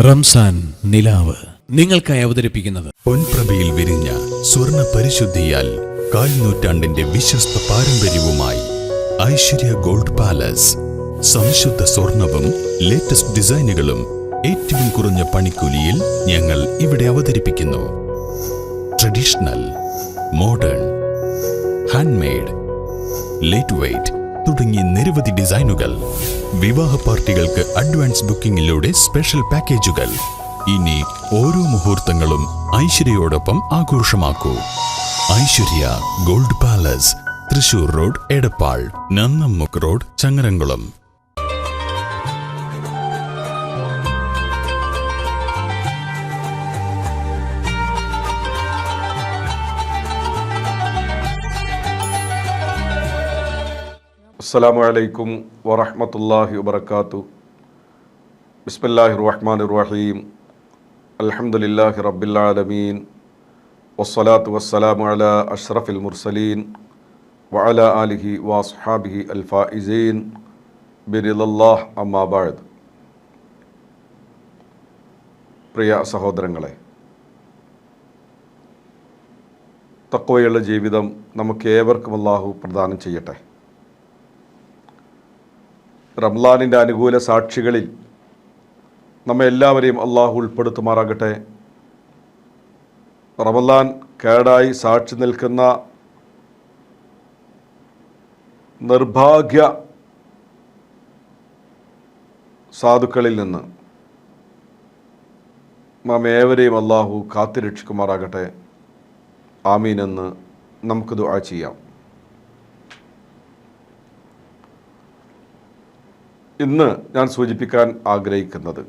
റംസാൻ നിലാവ് നിങ്ങൾക്കായി അവതരിപ്പിക്കുന്നത് പൊൻപ്രഭയിൽ വിരിഞ്ഞ സ്വർണ്ണ പരിശുദ്ധിയാൽ കാൽനൂറ്റാണ്ടിന്റെ വിശ്വസ്ത പാരമ്പര്യവുമായി ഐശ്വര്യ ഗോൾഡ് പാലസ്. സംശുദ്ധ സ്വർണവും ലേറ്റസ്റ്റ് ഡിസൈനുകളും ഏറ്റവും കുറഞ്ഞ പണിക്കൂലിയിൽ ഞങ്ങൾ ഇവിടെ അവതരിപ്പിക്കുന്നു. Traditional, modern, handmade, light weight തുടങ്ങിയ നിരവധി ഡിസൈനുകൾ. വിവാഹ പാർട്ടികൾക്ക് അഡ്വാൻസ് ബുക്കിംഗിലൂടെ സ്പെഷ്യൽ പാക്കേജുകൾ. ഇനി ഓരോ മുഹൂർത്തങ്ങളും ഐശ്വര്യയോടൊപ്പം ആഘോഷമാക്കൂ. Aishwarya gold palace, Thrissur road, Edappal, Nannammukku road, Changaramkulam. അസ്സലാമു അലൈക്കും വറഹ്മത്തുള്ളാഹി വബറകാതുഹു. ബിസ്മില്ലാഹിർ റഹ്മാനിർ റഹീം. അൽഹംദുലില്ലാഹി റബ്ബിൽ ആലമീൻ. വസ്സലാത്തു വസ്സലാമു അലാ അഷ്റഫിൽ മുർസലീൻ വഅലാ ആലിഹി വഅസ്ഹാബിഹി അൽ ഫായിസീൻ ബിറിദല്ലാഹ്. അമ്മാ ബഅദ്. പ്രിയ സഹോദരങ്ങളെ, തഖ്വയുള്ള ജീവിതം നമുക്ക് ഏവർക്കും അല്ലാഹു പ്രദാനം ചെയ്യട്ടെ. റംളാനിൻ്റെ അനുകൂല സാക്ഷികളിൽ നമ്മെ എല്ലാവരെയും അള്ളാഹു ഉൾപ്പെടുത്തുമാറാകട്ടെ. റമളാൻ കേടായി സാക്ഷി നിൽക്കുന്ന നിർഭാഗ്യ സാധുക്കളിൽ നിന്ന് നാം ഏവരെയും അള്ളാഹു കാത്തുരക്ഷിക്കുമാറാകട്ടെ. ആമീൻ എന്ന് നമുക്ക് ദുആ ചെയ്യാം. ഇന്ന് ഞാൻ സൂചിപ്പിക്കാൻ ആഗ്രഹിക്കുന്നത്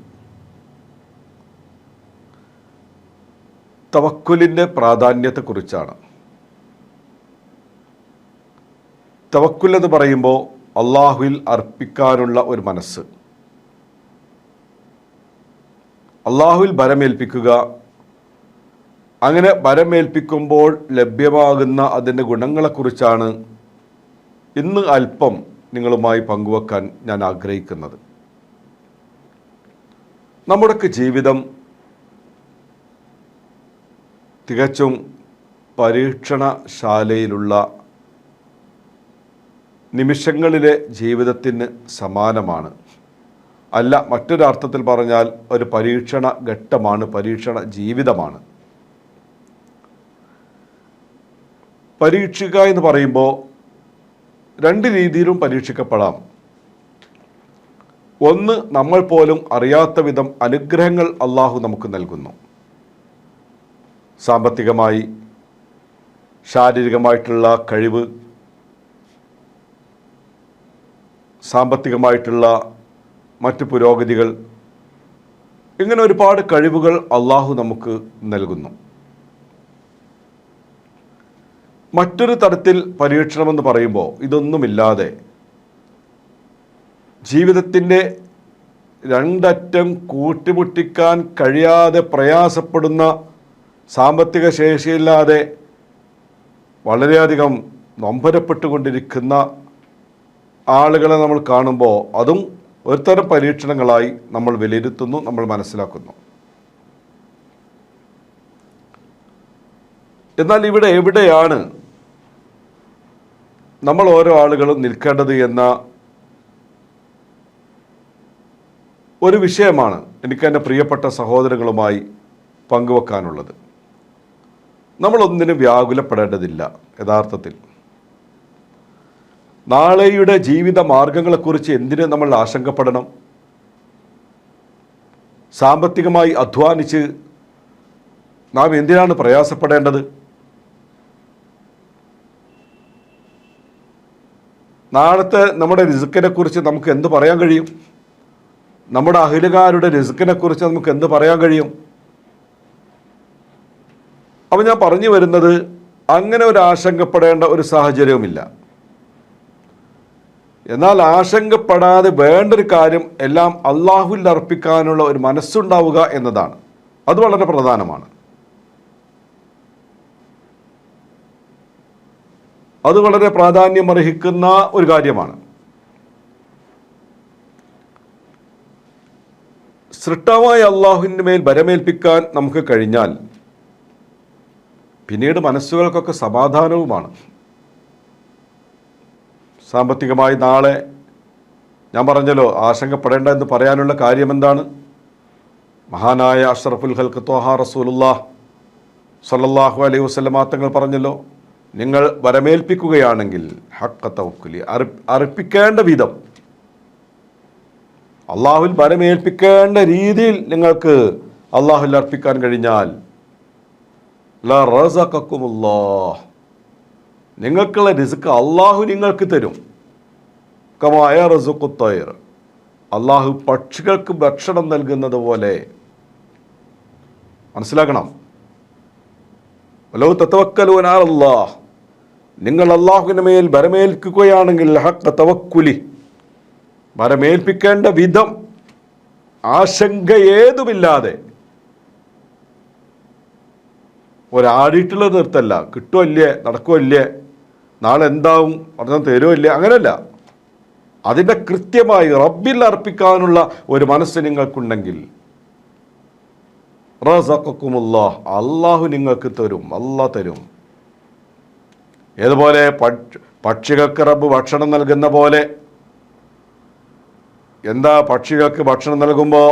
തവക്കുലിൻ്റെ പ്രാധാന്യത്തെക്കുറിച്ചാണ്. തവക്കുൽ എന്ന് പറയുമ്പോൾ അള്ളാഹുവിൽ അർപ്പിക്കാനുള്ള ഒരു മനസ്സ്, അള്ളാഹുവിൽ ഭരമേൽപ്പിക്കുക. അങ്ങനെ ഭരമേൽപ്പിക്കുമ്പോൾ ലഭ്യമാകുന്ന അതിൻ്റെ ഗുണങ്ങളെക്കുറിച്ചാണ് ഇന്ന് അല്പം നിങ്ങളുമായി പങ്കുവെക്കാൻ ഞാൻ ആഗ്രഹിക്കുന്നത്. നമ്മുടെയൊക്കെ ജീവിതം തികച്ചും പരീക്ഷണശാലയിലുള്ള നിമിഷങ്ങളിലെ ജീവിതത്തിന് സമാനമാണ്. അല്ല, മറ്റൊരർത്ഥത്തിൽ പറഞ്ഞാൽ ഒരു പരീക്ഷണ ഘട്ടമാണ്, പരീക്ഷണ ജീവിതമാണ്. പരീക്ഷിക്കുക എന്ന് പറയുമ്പോൾ രണ്ട് രീതിയിലും പരീക്ഷിക്കപ്പെടാം. ഒന്ന്, നമ്മൾ പോലും അറിയാത്ത വിധം അനുഗ്രഹങ്ങൾ അള്ളാഹു നമുക്ക് നൽകുന്നു. സാമ്പത്തികമായി, ശാരീരികമായിട്ടുള്ള കഴിവ്, സാമ്പത്തികമായിട്ടുള്ള മറ്റ് പുരോഗതികൾ, ഇങ്ങനെ ഒരുപാട് കഴിവുകൾ അള്ളാഹു നമുക്ക് നൽകുന്നു. മറ്റൊരു തരത്തിൽ പരീക്ഷണമെന്ന് പറയുമ്പോൾ ഇതൊന്നുമില്ലാതെ ജീവിതത്തിൻ്റെ രണ്ടറ്റം കൂട്ടിമുട്ടിക്കാൻ കഴിയാതെ പ്രയാസപ്പെടുന്ന, സാമ്പത്തിക ശേഷിയില്ലാതെ വളരെയധികം നൊമ്പരപ്പെട്ടുകൊണ്ടിരിക്കുന്ന ആളുകളെ നമ്മൾ കാണുമ്പോൾ അതും ഒരു തരം പരീക്ഷണങ്ങളായി നമ്മൾ വിലയിരുത്തുന്നു, നമ്മൾ മനസ്സിലാക്കുന്നു. എന്നാൽ ഇവിടെ എവിടെയാണ് നമ്മൾ ഓരോ ആളുകളും നിൽക്കേണ്ടത് എന്ന ഒരു വിഷയമാണ് എനിക്ക് എൻ്റെ പ്രിയപ്പെട്ട സഹോദരങ്ങളുമായി പങ്കുവെക്കാനുള്ളത്. നമ്മളൊന്നിനും വ്യാകുലപ്പെടേണ്ടതില്ല. യഥാർത്ഥത്തിൽ നാളെയുടെ ജീവിത മാർഗങ്ങളെക്കുറിച്ച് എന്തിന് നമ്മൾ ആശങ്കപ്പെടണം? സാമ്പത്തികമായി അധ്വാനിച്ച് നാം എന്തിനാണ് പ്രയാസപ്പെടേണ്ടത്? നാളത്തെ നമ്മുടെ റിസ്ക്കിനെ കുറിച്ച് നമുക്ക് എന്ത് പറയാൻ കഴിയും? നമ്മുടെ അഹിലുകാരുടെ റിസ്ക്കിനെ കുറിച്ച് നമുക്ക് എന്ത് പറയാൻ കഴിയും? അപ്പം ഞാൻ പറഞ്ഞു വരുന്നത്, അങ്ങനെ ഒരു ആശങ്കപ്പെടേണ്ട ഒരു സാഹചര്യവുമില്ല. എന്നാൽ ആശങ്കപ്പെടാതെ വേണ്ടൊരു കാര്യം എല്ലാം അള്ളാഹുവിൽ അർപ്പിക്കാനുള്ള ഒരു മനസ്സുണ്ടാവുക എന്നതാണ്. അത് വളരെ പ്രധാനമാണ്. അത് വളരെ പ്രാധാന്യമർഹിക്കുന്ന ഒരു കാര്യമാണ്. സൃഷ്ടാവായ അള്ളാഹുവിൻ്റെ മേൽ ഭരമേൽപ്പിക്കാൻ നമുക്ക് കഴിഞ്ഞാൽ പിന്നീട് മനസ്സുകൾക്കൊക്കെ സമാധാനവുമാണ്. സാമ്പത്തികമായി നാളെ ഞാൻ പറഞ്ഞല്ലോ ആശങ്കപ്പെടേണ്ട എന്ന് പറയാനുള്ള കാര്യം എന്താണ്? മഹാനായ അഷ്റഫുൽ ഖൽഖ് ത്വാഹ റസൂലുള്ളാഹ് സ്വല്ലല്ലാഹു അലൈഹി വസല്ലം തങ്ങൾ പറഞ്ഞല്ലോ, നിങ്ങൾ വരമേൽപ്പിക്കുകയാണെങ്കിൽ ഹഖ്ഖ തവക്കുലി, അർപ്പിക്കേണ്ട വിധം അള്ളാഹുവിൽ വരമേൽപ്പിക്കേണ്ട രീതിയിൽ നിങ്ങൾക്ക് അള്ളാഹുവിൽ അർപ്പിക്കാൻ കഴിഞ്ഞാൽ ല റസഖക്കുമുല്ലാഹ്, നിങ്ങൾക്കുള്ള റിസ്ക് അള്ളാഹു നിങ്ങൾക്ക് തരും. കമാ യർസുഖു ത്വയ്ർ, അള്ളാഹു പക്ഷികൾക്ക് ഭക്ഷണം നൽകുന്നത് പോലെ. മനസ്സിലാക്കണം. വലൗ തതവക്കലൂന അലല്ലാഹ്, നിങ്ങൾ അള്ളാഹുവിൻ്റെ മേൽ ഭരമേൽക്കുകയാണെങ്കിൽ ഹഖ്ഖ തവക്കുലി, ഭരമേൽപ്പിക്കേണ്ട വിധം ആശങ്ക ഏതുമില്ലാതെ, ഒരാടിയിട്ടുള്ള നിർത്തല്ല, കിട്ടുമല്ലേ നടക്കുമല്ലേ നാളെ എന്താവും പറഞ്ഞാൽ തരുമല്ലേ, അങ്ങനെയല്ല. അതിൻ്റെ കൃത്യമായി റബ്ബിൽ അർപ്പിക്കാനുള്ള ഒരു മനസ്സ് നിങ്ങൾക്കുണ്ടെങ്കിൽ റസഖക്കുമുല്ലാഹ്, അള്ളാഹു നിങ്ങൾക്ക് തരും, അള്ളാഹ് തരും. ഏതുപോലെ പക്ഷികൾക്ക് റബ്ബ് ഭക്ഷണം നൽകുന്ന പോലെ. എന്താ പക്ഷികൾക്ക് ഭക്ഷണം നൽകുമ്പോൾ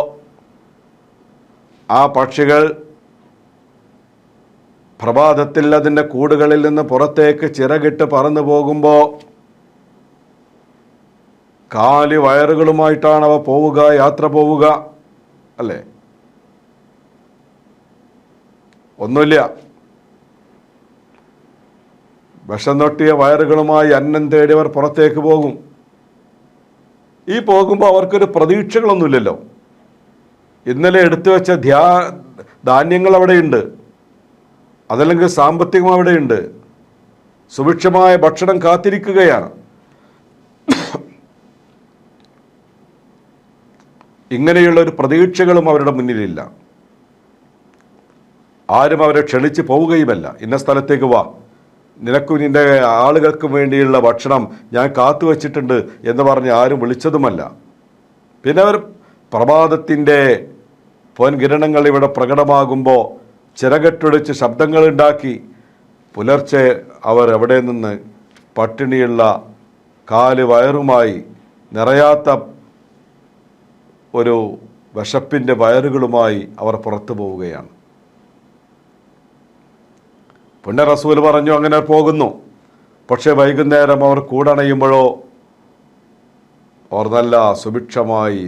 ആ പക്ഷികൾ പ്രഭാതത്തിൽ അതിൻ്റെ കൂടുകളിൽ നിന്ന് പുറത്തേക്ക് ചിറകിട്ട് പറന്നു പോകുമ്പോൾ കാലി വയറുകളുമായിട്ടാണ് അവ പോവുക, യാത്ര പോവുക, അല്ലേ? ഒന്നുമില്ല, വിഷം തൊട്ടിയ വയറുകളുമായി അന്നം തേടിയവർ പുറത്തേക്ക് പോകും. ഈ പോകുമ്പോൾ അവർക്കൊരു പ്രതീക്ഷകളൊന്നുമില്ലല്ലോ. ഇന്നലെ എടുത്തു വെച്ച ധാന്യങ്ങൾ അവിടെയുണ്ട്, അതല്ലെങ്കിൽ സാമ്പത്തികം അവിടെയുണ്ട്, സുഭിക്ഷമായ ഭക്ഷണം കാത്തിരിക്കുകയാണ്. ഇങ്ങനെയുള്ള ഒരു പ്രതീക്ഷകളും അവരുടെ മുന്നിലില്ല. ആരും അവരെ ക്ഷണിച്ച് പോവുകയുമല്ല. ഇന്ന സ്ഥലത്തേക്ക് വാ, നിനക്കും നിൻ്റെ ആളുകൾക്കും വേണ്ടിയുള്ള ഭക്ഷണം ഞാൻ കാത്തുവച്ചിട്ടുണ്ട് എന്ന് പറഞ്ഞ് ആരും വിളിച്ചതുമല്ല. പിന്നെ അവർ പ്രഭാതത്തിൻ്റെ പൊൻകിരണങ്ങൾ ഇവിടെ പ്രകടമാകുമ്പോൾ ചിറകെട്ടൊടിച്ച് ശബ്ദങ്ങളുണ്ടാക്കി പുലർച്ചെ അവർ എവിടെ നിന്ന് പട്ടിണിയുള്ള കാല് വയറുമായി നിറയാത്ത ഒരു വിശപ്പിൻ്റെ വയറുകളുമായി അവർ പുറത്തു പോവുകയാണ്. പുണ്യ റസൂൽ പറഞ്ഞു അങ്ങനെ പോകുന്നു. പക്ഷേ വൈകുന്നേരം അവർ കൂടണയുമ്പോഴോ അവർ നല്ല സുഭിക്ഷമായി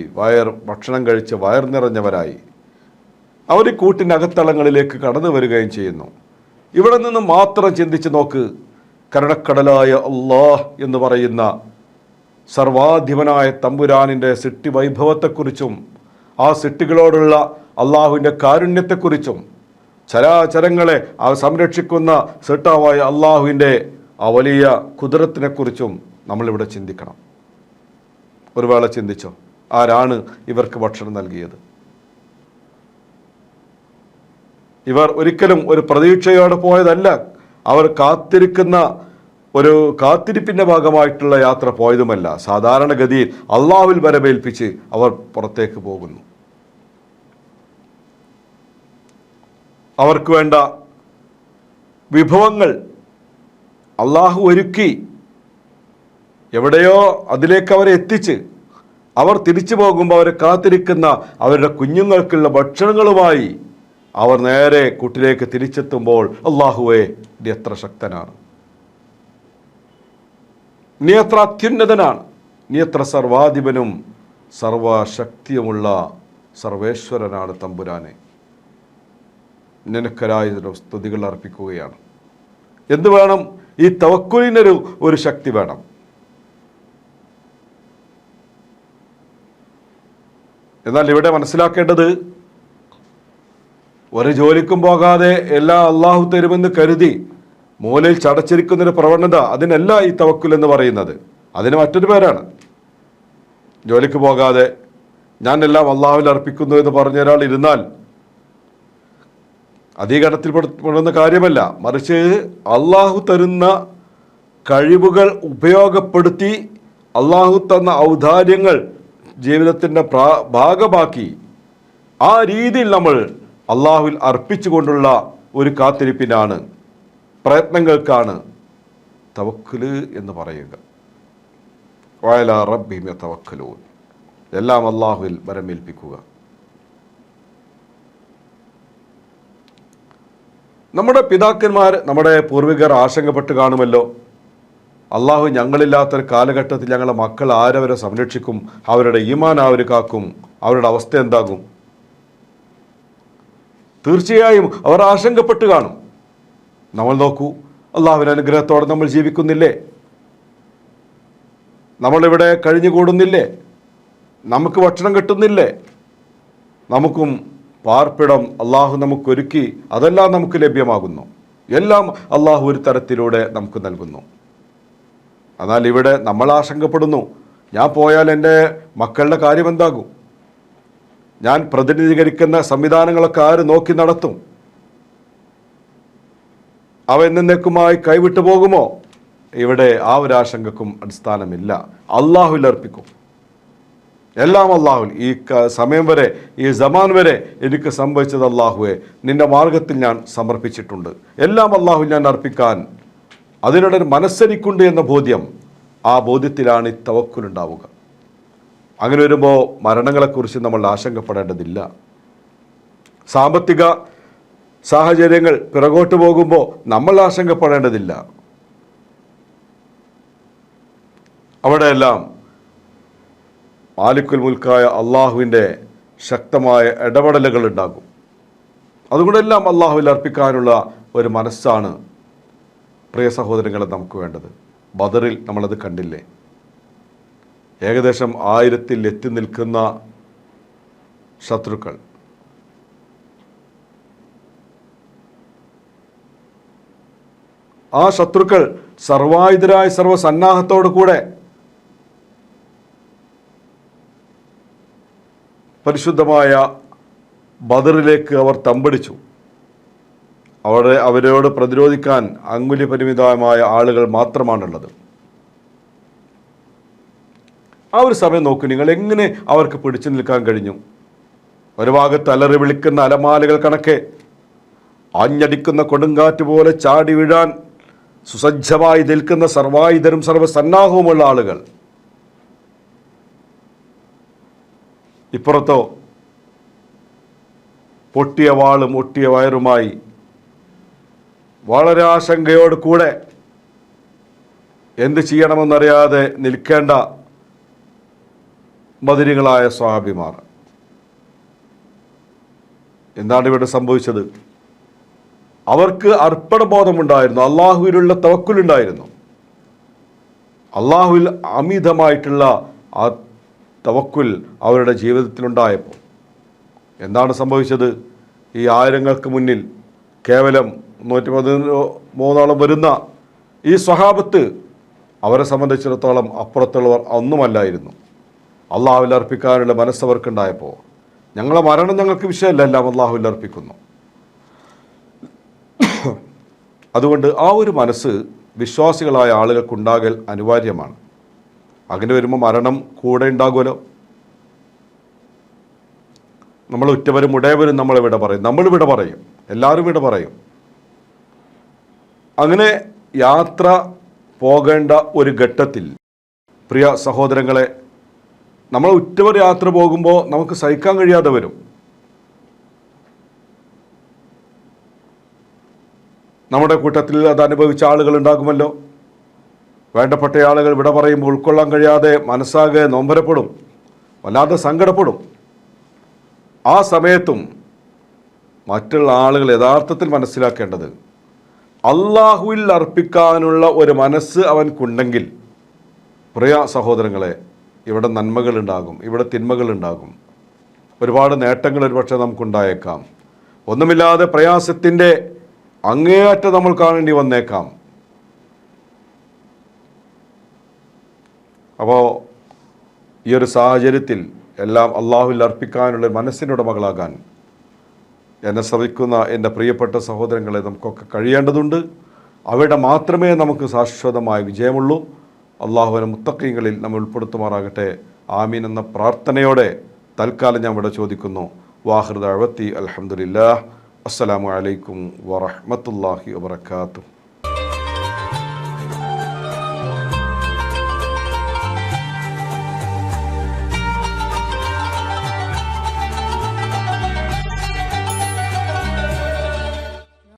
ഭക്ഷണം കഴിച്ച് വയർ നിറഞ്ഞവരായി അവർ ഈ കൂട്ടിനകത്തളങ്ങളിലേക്ക് കടന്നു വരികയും ചെയ്യുന്നു. ഇവിടെ നിന്ന് മാത്രം ചിന്തിച്ച് നോക്ക്. കരുണക്കടലായ അല്ലാഹ് എന്ന് പറയുന്ന സർവാധിപനായ തമ്പുരാനിൻ്റെ സൃഷ്ടി വൈഭവത്തെക്കുറിച്ചും ആ സൃഷ്ടികളോടുള്ള അള്ളാഹുവിൻ്റെ കാരുണ്യത്തെക്കുറിച്ചും ചരാചരങ്ങളെ സംരക്ഷിക്കുന്ന സൃഷ്ടാവായ അള്ളാഹുവിൻ്റെ ആ വലിയ കുതിരത്തിനെക്കുറിച്ചും നമ്മളിവിടെ ചിന്തിക്കണം. ഒരു വേള ചിന്തിച്ചോ, ആരാണ് ഇവർക്ക് ഭക്ഷണം നൽകിയത്? ഇവർ ഒരിക്കലും ഒരു പ്രതീക്ഷയോടെ പോയതല്ല. അവർ കാത്തിരിപ്പിൻ്റെ ഭാഗമായിട്ടുള്ള യാത്ര പോയതുമല്ല. സാധാരണഗതിയിൽ അള്ളാഹുവിൽ വരവേൽപ്പിച്ച് അവർ പുറത്തേക്ക് പോകുന്നു. അവർക്ക് വേണ്ട വിഭവങ്ങൾ അള്ളാഹു ഒരുക്കി എവിടെയോ അതിലേക്ക് അവരെ എത്തിച്ച് അവർ തിരിച്ചു പോകുമ്പോൾ അവരെ കാത്തിരിക്കുന്ന അവരുടെ കുഞ്ഞുങ്ങൾക്കുള്ള ഭക്ഷണങ്ങളുമായി അവർ നേരെ കൂട്ടിലേക്ക് തിരിച്ചെത്തുമ്പോൾ അള്ളാഹുവേ നീ എത്ര ശക്തനാണ്, നീ എത്ര അത്യുന്നതനാണ്, നീ എത്ര സർവാധിപനും സർവശക്തിയുമുള്ള സർവേശ്വരനാണ് തമ്പുരാനെ, നിനക്കരായ സ്തുതികൾ അർപ്പിക്കുകയാണ്. എന്ത് വേണം? ഈ തവക്കുലിനൊരു ശക്തി വേണം. എന്നാൽ ഇവിടെ മനസ്സിലാക്കേണ്ടത്, ഒരു ജോലിക്കും പോകാതെ എല്ലാം അള്ളാഹു തരുമെന്ന് കരുതി മൂലയിൽ ചടച്ചിരിക്കുന്നൊരു പ്രവണത, അതിനല്ല ഈ തവക്കുൽ എന്ന് പറയുന്നത്. അതിന് മറ്റൊരു പേരാണ്. ജോലിക്ക് പോകാതെ ഞാൻ എല്ലാം അള്ളാഹുവിൽ അർപ്പിക്കുന്നു എന്ന് പറഞ്ഞ ഒരാൾ ഇരുന്നാൽ അധികരണത്തിൽ പെടുന്ന കാര്യമല്ല. മറിച്ച് അള്ളാഹു തരുന്ന കഴിവുകൾ ഉപയോഗപ്പെടുത്തി അള്ളാഹു തന്ന ഔദാര്യങ്ങൾ ജീവിതത്തിൻ്റെ ഭാഗമാക്കി ആ രീതിയിൽ നമ്മൾ അള്ളാഹുവിൽ അർപ്പിച്ചുകൊണ്ടുള്ള ഒരു കാത്തിരിപ്പിനാണ്, പ്രയത്നങ്ങൾക്കാണ് തവക്കുല് എന്ന് പറയുക. വഅലാ റബ്ബിഹിം യതവക്കലൂൻ, എല്ലാം അള്ളാഹുവിൽ വരമേൽപ്പിക്കുക. നമ്മുടെ പിതാക്കന്മാർ, നമ്മുടെ പൂർവികർ ആശങ്കപ്പെട്ട് കാണുമല്ലോ, അള്ളാഹു ഞങ്ങളില്ലാത്തൊരു കാലഘട്ടത്തിൽ ഞങ്ങളുടെ മക്കൾ ആരവരെ സംരക്ഷിക്കും, അവരുടെ ഈമാൻ ആര് കാക്കും, അവരുടെ അവസ്ഥ എന്താകും? തീർച്ചയായും അവർ ആശങ്കപ്പെട്ട് കാണും. നമ്മൾ നോക്കൂ, അള്ളാഹുവിൻ്റെ അനുഗ്രഹത്തോടെ നമ്മൾ ജീവിക്കുന്നില്ലേ? നമ്മളിവിടെ കഴിഞ്ഞുകൂടുന്നില്ലേ? നമുക്ക് ഭക്ഷണം കിട്ടുന്നില്ലേ? നമുക്കും പാർപ്പിടം അള്ളാഹു നമുക്കൊരുക്കി, അതെല്ലാം നമുക്ക് ലഭ്യമാകുന്നു. എല്ലാം അള്ളാഹു ഒരു തരത്തിലൂടെ നമുക്ക് നൽകുന്നു. എന്നാൽ ഇവിടെ നമ്മൾ ആശങ്കപ്പെടുന്നു, ഞാൻ പോയാൽ എൻ്റെ മക്കളുടെ കാര്യം എന്താകും? ഞാൻ പ്രതിനിധീകരിക്കുന്ന സംവിധാനങ്ങളൊക്കെ ആര് നോക്കി നടത്തും? അവ എന്നേക്കുമായി കൈവിട്ടു പോകുമോ? ഇവിടെ ആ ഒരു ആശങ്കക്കും അടിസ്ഥാനമില്ല. അള്ളാഹുവിൽ അർപ്പിക്കും. എല്ലാം അള്ളാഹുവിൽ. ഈ സമയം വരെ, ഈ സമാൻ വരെ എനിക്ക് സംഭവിച്ചത് അള്ളാഹുവെ നിന്റെ മാർഗത്തിൽ ഞാൻ സമർപ്പിച്ചിട്ടുണ്ട്. എല്ലാം അള്ളാഹുവിൽ ഞാൻ അർപ്പിക്കാൻ അതിനോടൊരു മനസ്സെനിക്കുണ്ട് എന്ന ബോധ്യം, ആ ബോധ്യത്തിലാണ് ഈ തവക്കുലുണ്ടാവുക. അങ്ങനെ വരുമ്പോൾ മരണങ്ങളെക്കുറിച്ച് നമ്മൾ ആശങ്കപ്പെടേണ്ടതില്ല. സാമ്പത്തിക സാഹചര്യങ്ങൾ പിറകോട്ട് പോകുമ്പോൾ നമ്മൾ ആശങ്കപ്പെടേണ്ടതില്ല. അവിടെയെല്ലാം മാലിക്കുൽ മുൽക്കായ അള്ളാഹുവിൻ്റെ ശക്തമായ ഇടപെടലുകൾ ഉണ്ടാകും. അതുകൊണ്ടെല്ലാം അള്ളാഹുവിൽ അർപ്പിക്കാനുള്ള ഒരു മനസ്സാണ് പ്രിയ സഹോദരങ്ങളെ നമുക്ക് വേണ്ടത്. ബദറിൽ നമ്മളത് കണ്ടില്ലേ? ഏകദേശം 1000 എത്തി നിൽക്കുന്ന ശത്രുക്കൾ, ആ ശത്രുക്കൾ സർവായുധരായ സർവ്വസന്നാഹത്തോടു കൂടെ പരിശുദ്ധമായ ബദറിലേക്ക് അവർ തമ്പടിച്ചു. അവരോട് പ്രതിരോധിക്കാൻ അങ്കുലി പരിമിതമായ ആളുകൾ മാത്രമാണുള്ളത്. ആ ഒരു സമയം നോക്കൂ നിങ്ങൾ, എങ്ങനെ അവർക്ക് പിടിച്ചു നിൽക്കാൻ കഴിഞ്ഞു? ഒരു ഭാഗത്ത് അലറി വിളിക്കുന്ന അലമാലകൾ കണക്കെ, ആഞ്ഞടിക്കുന്ന കൊടുങ്കാറ്റ് പോലെ ചാടി വീഴാൻ സുസജ്ജമായി നിൽക്കുന്ന സർവായുധരും സർവ്വസന്നാഹവുമുള്ള ആളുകൾ. ഇപ്പുറത്തോ പൊട്ടിയ വാളും ഒട്ടിയ വയറുമായി വളരെ ആശങ്കയോട് കൂടെ എന്ത് ചെയ്യണമെന്നറിയാതെ നിൽക്കേണ്ട ബദരികളായ സ്വഹാബിമാർ. എന്താണ് ഇവിടെ സംഭവിച്ചത്? അവർക്ക് അർപ്പണബോധമുണ്ടായിരുന്നു, അള്ളാഹുവിലുള്ള തവക്കുലുണ്ടായിരുന്നു. അള്ളാഹുവിൽ അമിതമായിട്ടുള്ള ആ തവക്കുൽ അവരുടെ ജീവിതത്തിലുണ്ടായപ്പോൾ എന്താണ് സംഭവിച്ചത്? ഈ ആയിരങ്ങൾക്ക് മുന്നിൽ കേവലം 113 വരുന്ന ഈ സ്വഹാബത്ത് അവരെ സംബന്ധിച്ചിടത്തോളം അപ്പുറത്തുള്ളവർ ഒന്നുമല്ലായിരുന്നു. അള്ളാഹുവിൽ അർപ്പിക്കാനുള്ള മനസ്സവർക്കുണ്ടായപ്പോൾ, ഞങ്ങളെ മരണം ഞങ്ങൾക്ക് വിഷയമല്ല, എല്ലാം അള്ളാഹുവിൽ അർപ്പിക്കുന്നു. അതുകൊണ്ട് ആ ഒരു മനസ്സ് വിശ്വാസികളായ ആളുകൾക്കുണ്ടാകൽ അനിവാര്യമാണ്. അങ്ങനെ വരുമ്പോൾ മരണം കൂടെ ഉണ്ടാകുമല്ലോ. നമ്മൾ ഉറ്റവരും ഉടയവരും നമ്മളിവിടെ പറയും, നമ്മളിവിടെ പറയും, എല്ലാവരും ഇവിടെ പറയും. അങ്ങനെ യാത്ര പോകേണ്ട ഒരു ഘട്ടത്തിൽ പ്രിയ സഹോദരങ്ങളെ, നമ്മൾ ഉറ്റവർ യാത്ര പോകുമ്പോൾ നമുക്ക് സഹിക്കാൻ കഴിയാതെ വരും. നമ്മുടെ കൂട്ടത്തിൽ അത് അനുഭവിച്ച ആളുകൾ ഉണ്ടാകുമല്ലോ. വേണ്ടപ്പെട്ട ആളുകൾ വിട പറയുമ്പോൾ ഉൾക്കൊള്ളാൻ കഴിയാതെ മനസ്സാകെ നൊമ്പരപ്പെടും, വല്ലാതെ സങ്കടപ്പെടും. ആ സമയത്തും മറ്റുള്ള ആളുകൾ യഥാർത്ഥത്തിൽ മനസ്സിലാക്കേണ്ടത്, അള്ളാഹുവിൽ അർപ്പിക്കാനുള്ള ഒരു മനസ്സ് അവൻക്കുണ്ടെങ്കിൽ, പ്രിയ സഹോദരങ്ങളെ, ഇവിടെ നന്മകളുണ്ടാകും, ഇവിടെ തിന്മകളുണ്ടാകും. ഒരുപാട് നേട്ടങ്ങൾ ഒരുപക്ഷെ നമുക്കുണ്ടായേക്കാം. ഒന്നുമില്ലാതെ പ്രയാസത്തിൻ്റെ അങ്ങേയറ്റം നമ്മൾ കാണേണ്ടി വന്നേക്കാം. അപ്പോൾ ഈ ഒരു സാഹചര്യത്തിൽ എല്ലാം അള്ളാഹുവിൽ അർപ്പിക്കാനുള്ള മനസ്സിൻ്റെ ഉടമകളാകാൻ എന്നെ ശ്രമിക്കുന്ന എൻ്റെ പ്രിയപ്പെട്ട സഹോദരങ്ങളെ നമുക്കൊക്കെ കഴിയേണ്ടതുണ്ട്. അവിടെ മാത്രമേ നമുക്ക് ശാശ്വതമായ വിജയമുള്ളൂ. അള്ളാഹുവിനെ മുത്തഖീങ്ങളിൽ നമ്മൾ ഉൾപ്പെടുത്തുമാറാകട്ടെ. ആമീൻ എന്ന പ്രാർത്ഥനയോടെ തൽക്കാലം ഞാൻ ഇവിടെ ചോദിക്കുന്നു. വാഹിർ ദഅവത്തി അൽഹംദുലില്ലാഹ്. അസ്സലാമു അലൈക്കും വറഹ്മത്തുള്ളാഹി വബറകാതുഹു.